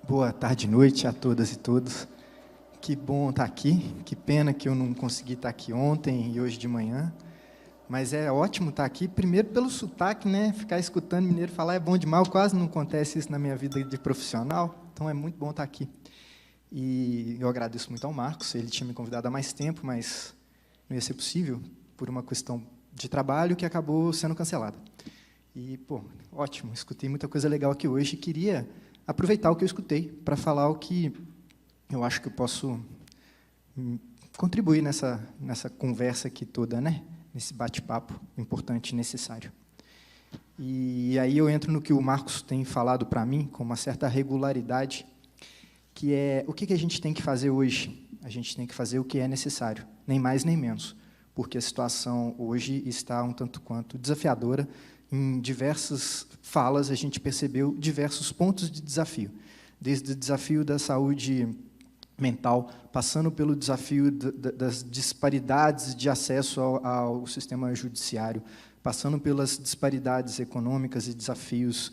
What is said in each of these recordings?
Boa tarde, noite a todas e todos. Que bom estar aqui. Que pena que eu não consegui estar aqui ontem e hoje de manhã. Mas é ótimo estar aqui, primeiro pelo sotaque, né? Ficar escutando mineiro falar é bom demais. Quase não acontece isso na minha vida de profissional. Então, é muito bom estar aqui. E eu agradeço muito ao Marcos. Ele tinha me convidado há mais tempo, mas não ia ser possível por uma questão de trabalho que acabou sendo cancelada. E, ótimo. Escutei muita coisa legal aqui hoje e queria aproveitar o que eu escutei para falar o que eu acho que eu posso contribuir nessa conversa aqui toda, né? Nesse bate-papo importante e necessário. E aí eu entro no que o Marcos tem falado para mim, com uma certa regularidade, que é o que a gente tem que fazer hoje? A gente tem que fazer o que é necessário, nem mais nem menos, porque a situação hoje está um tanto quanto desafiadora. Em diversas falas, a gente percebeu diversos pontos de desafio, desde o desafio da saúde mental, passando pelo desafio das disparidades de acesso ao sistema judiciário, passando pelas disparidades econômicas e desafios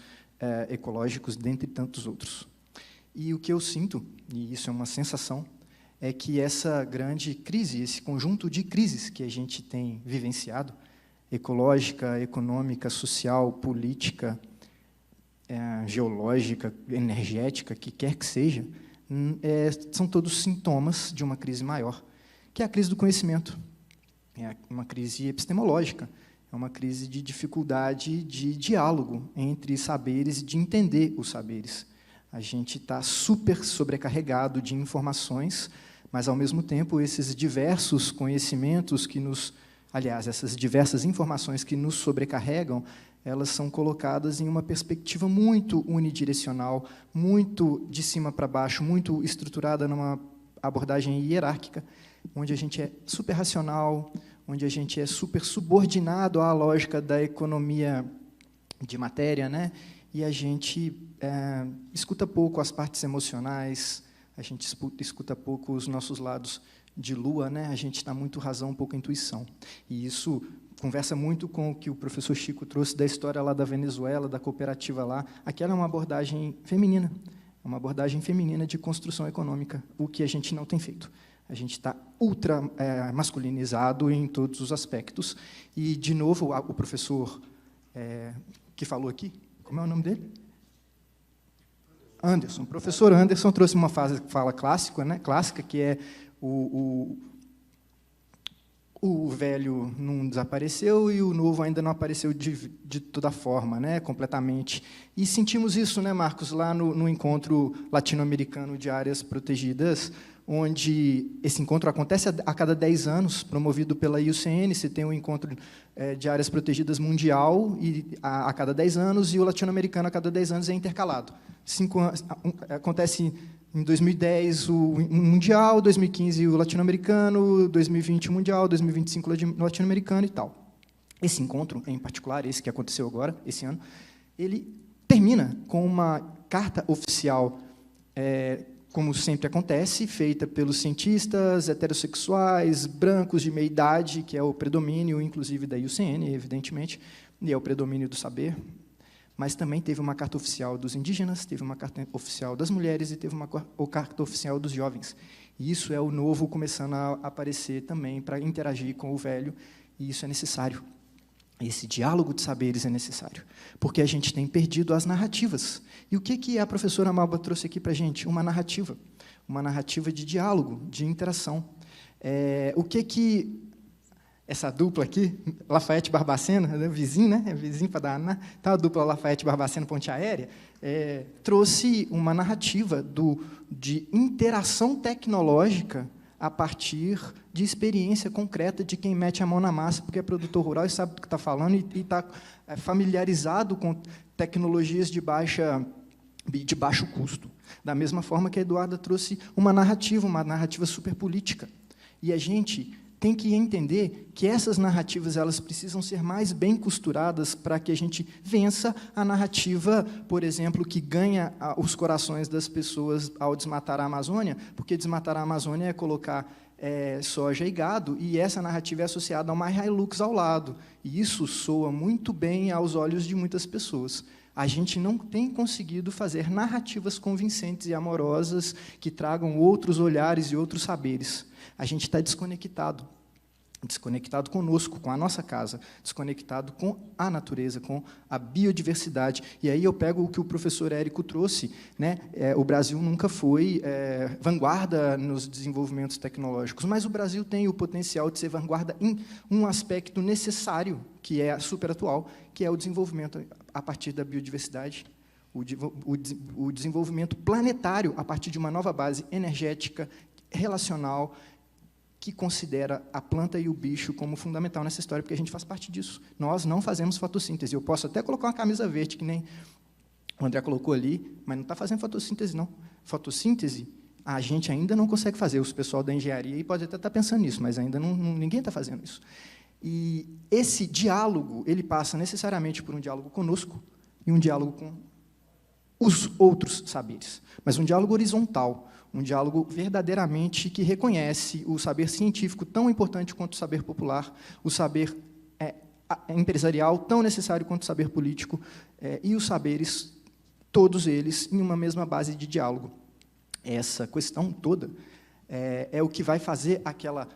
ecológicos, dentre tantos outros. E o que eu sinto, e isso é uma sensação, é que essa grande crise, esse conjunto de crises que a gente tem vivenciado, ecológica, econômica, social, política, geológica, energética, que quer que seja, são todos sintomas de uma crise maior, que é a crise do conhecimento. É uma crise epistemológica, é uma crise de dificuldade de diálogo entre saberes e de entender os saberes. A gente está super sobrecarregado de informações, mas, ao mesmo tempo, esses diversos conhecimentos que nos... Aliás, essas diversas informações que nos sobrecarregam, elas são colocadas em uma perspectiva muito unidirecional, muito de cima para baixo, muito estruturada numa abordagem hierárquica, onde a gente é super racional, onde a gente é super subordinado à lógica da economia de matéria, né? E a gente escuta pouco as partes emocionais, a gente escuta pouco os nossos lados de lua, né? A gente está muito razão, pouco intuição. E isso conversa muito com o que o professor Chico trouxe da história lá da Venezuela, da cooperativa lá. Aquela é uma abordagem feminina, de construção econômica, o que a gente não tem feito. A gente está ultra masculinizado em todos os aspectos. E, de novo, o professor que falou aqui, como é o nome dele? Anderson. O professor Anderson trouxe uma fala clássica, né? Clássica, que é o velho não desapareceu e o novo ainda não apareceu de toda forma, né, completamente. E sentimos isso, né, Marcos, lá no encontro latino-americano de áreas protegidas, onde esse encontro acontece a cada 10 anos, promovido pela IUCN. Você tem um encontro de áreas protegidas mundial a cada 10 anos, e o latino-americano a cada 10 anos é intercalado. 5 anos, acontece em 2010 o mundial, 2015 o latino-americano, 2020 o mundial, 2025 o latino-americano e tal. Esse encontro, em particular, esse que aconteceu agora, esse ano, ele termina com uma carta oficial, como sempre acontece, feita pelos cientistas heterossexuais, brancos de meia-idade, que é o predomínio, inclusive, da IUCN, evidentemente, e é o predomínio do saber. Mas também teve uma carta oficial dos indígenas, teve uma carta oficial das mulheres e teve uma carta oficial dos jovens. E isso é o novo começando a aparecer também para interagir com o velho, e isso é necessário. Esse diálogo de saberes é necessário, porque a gente tem perdido as narrativas. E o que a professora Malba trouxe aqui para a gente? Uma narrativa de diálogo, de interação. O que essa dupla aqui, Lafayette Barbacena, vizinho, né? Vizinho para dar, né? Então, a dupla Lafayette Barbacena Ponte Aérea trouxe uma narrativa de interação tecnológica a partir de experiência concreta de quem mete a mão na massa, porque é produtor rural e sabe do que está falando e está familiarizado com tecnologias de baixo custo. Da mesma forma que a Eduarda trouxe uma narrativa superpolítica. E a gente tem que entender que essas narrativas elas precisam ser mais bem costuradas para que a gente vença a narrativa, por exemplo, que ganha os corações das pessoas ao desmatar a Amazônia, porque desmatar a Amazônia é colocar soja e gado, e essa narrativa é associada a uma Hilux ao lado. E isso soa muito bem aos olhos de muitas pessoas. A gente não tem conseguido fazer narrativas convincentes e amorosas que tragam outros olhares e outros saberes. A gente está desconectado. Desconectado conosco, com a nossa casa, desconectado com a natureza, com a biodiversidade. E aí eu pego o que o professor Érico trouxe, né? O Brasil nunca foi vanguarda nos desenvolvimentos tecnológicos, mas o Brasil tem o potencial de ser vanguarda em um aspecto necessário, que é super atual, que é o desenvolvimento a partir da biodiversidade, o desenvolvimento planetário a partir de uma nova base energética, relacional, que considera a planta e o bicho como fundamental nessa história, porque a gente faz parte disso. Nós não fazemos fotossíntese. Eu posso até colocar uma camisa verde, que nem o André colocou ali, mas não está fazendo fotossíntese, não. Fotossíntese, a gente ainda não consegue fazer. Os pessoal da engenharia aí pode até estar pensando nisso, mas ainda ninguém está fazendo isso. E esse diálogo, ele passa necessariamente por um diálogo conosco e um diálogo com os outros saberes, mas um diálogo horizontal, um diálogo verdadeiramente que reconhece o saber científico tão importante quanto o saber popular, o saber empresarial tão necessário quanto o saber político, e os saberes, todos eles, em uma mesma base de diálogo. Essa questão toda é o que vai fazer aquela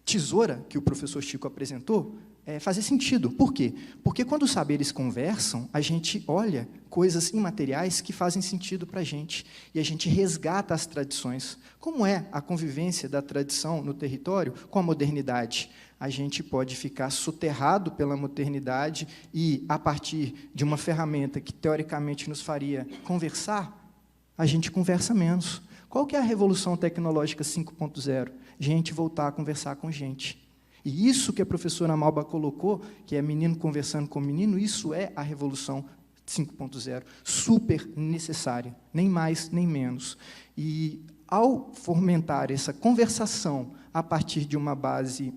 tesoura que o professor Chico apresentou fazer sentido. Por quê? Porque, quando os saberes conversam, a gente olha coisas imateriais que fazem sentido para a gente, e a gente resgata as tradições. Como é a convivência da tradição no território com a modernidade? A gente pode ficar soterrado pela modernidade e, a partir de uma ferramenta que, teoricamente, nos faria conversar, a gente conversa menos. Qual que é a revolução tecnológica 5.0? Gente voltar a conversar com gente. E isso que a professora Malba colocou, que é menino conversando com menino, isso é a revolução 5.0, super necessária, nem mais, nem menos. E, ao fomentar essa conversação a partir de uma base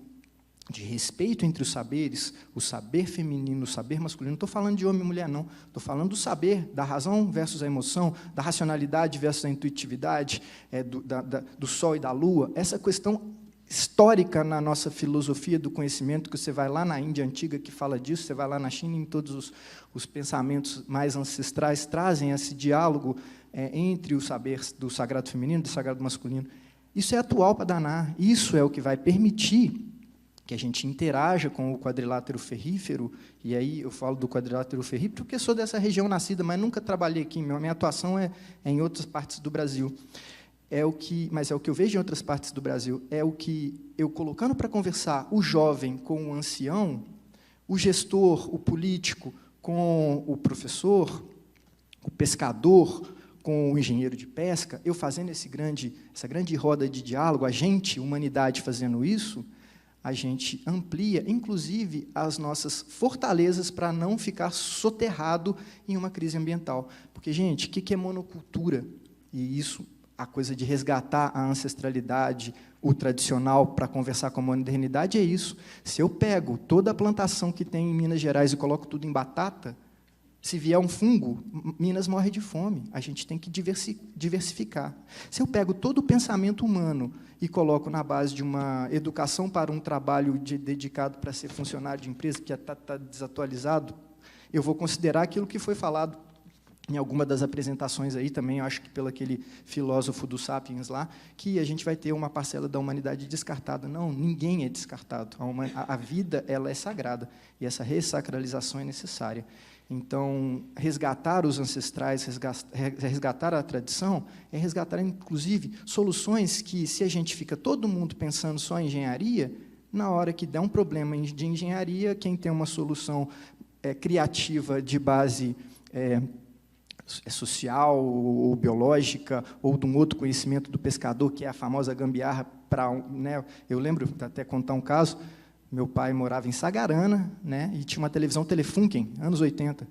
de respeito entre os saberes, o saber feminino, o saber masculino, não estou falando de homem e mulher, não, estou falando do saber, da razão versus a emoção, da racionalidade versus a intuitividade, do sol e da lua, essa questão histórica na nossa filosofia do conhecimento, que você vai lá na Índia antiga que fala disso, você vai lá na China, em todos os pensamentos mais ancestrais trazem esse diálogo entre o saber do sagrado feminino e do sagrado masculino. Isso é atual para danar, isso é o que vai permitir que a gente interaja com o quadrilátero ferrífero, e aí eu falo do quadrilátero ferrífero porque sou dessa região nascida, mas nunca trabalhei aqui, minha atuação é em outras partes do Brasil. Mas é o que eu vejo em outras partes do Brasil, é o que eu colocando para conversar o jovem com o ancião, o gestor, o político com o professor, o pescador com o engenheiro de pesca, eu fazendo essa grande roda de diálogo, a gente, humanidade, fazendo isso, a gente amplia, inclusive, as nossas fortalezas para não ficar soterrado em uma crise ambiental. Porque, gente, o que é monocultura? E isso, a coisa de resgatar a ancestralidade, o tradicional, para conversar com a modernidade, é isso. Se eu pego toda a plantação que tem em Minas Gerais e coloco tudo em batata, se vier um fungo, Minas morre de fome. A gente tem que diversificar. Se eu pego todo o pensamento humano e coloco na base de uma educação para um trabalho dedicado para ser funcionário de empresa, que está desatualizado, eu vou considerar aquilo que foi falado em alguma das apresentações aí também, eu acho que pelo aquele filósofo do Sapiens lá, que a gente vai ter uma parcela da humanidade descartada. Não, ninguém é descartado. A vida, ela é sagrada, e essa ressacralização é necessária. Então, resgatar os ancestrais, resgatar a tradição, é resgatar, inclusive, soluções que, se a gente fica todo mundo pensando só em engenharia, na hora que der um problema de engenharia, quem tem uma solução criativa de base social ou biológica, ou de um outro conhecimento do pescador, que é a famosa gambiarra, eu lembro, até contar um caso, meu pai morava em Sagarana, e tinha uma televisão Telefunken, anos 80,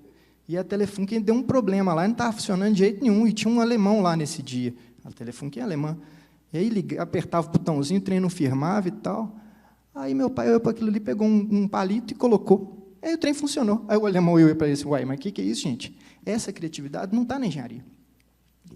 e a Telefunken deu um problema lá, não estava funcionando de jeito nenhum, e tinha um alemão lá nesse dia, a Telefunken é alemã, e aí ele apertava o botãozinho, o trem não firmava e tal, aí meu pai olhou para aquilo ali, pegou um palito e colocou, aí o trem funcionou, aí o alemão olhou para ele assim, uai, mas o que é isso, gente? Essa criatividade não está na engenharia,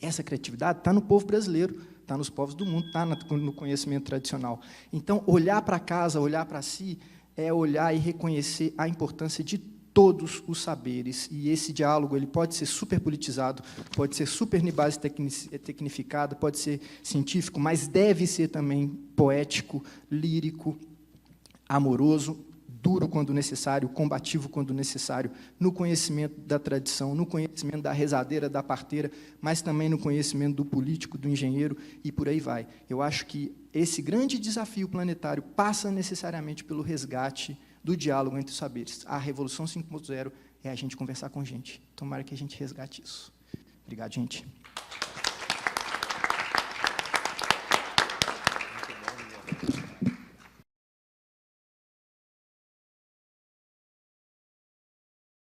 essa criatividade está no povo brasileiro, está nos povos do mundo, está no conhecimento tradicional. Então, olhar para casa, olhar para si, é olhar e reconhecer a importância de todos os saberes, e esse diálogo ele pode ser superpolitizado, pode ser supernibase tecnificado, pode ser científico, mas deve ser também poético, lírico, amoroso, duro quando necessário, combativo quando necessário, no conhecimento da tradição, no conhecimento da rezadeira, da parteira, mas também no conhecimento do político, do engenheiro, e por aí vai. Eu acho que esse grande desafio planetário passa necessariamente pelo resgate do diálogo entre os saberes. A Revolução 5.0 é a gente conversar com gente. Tomara que a gente resgate isso. Obrigado, gente.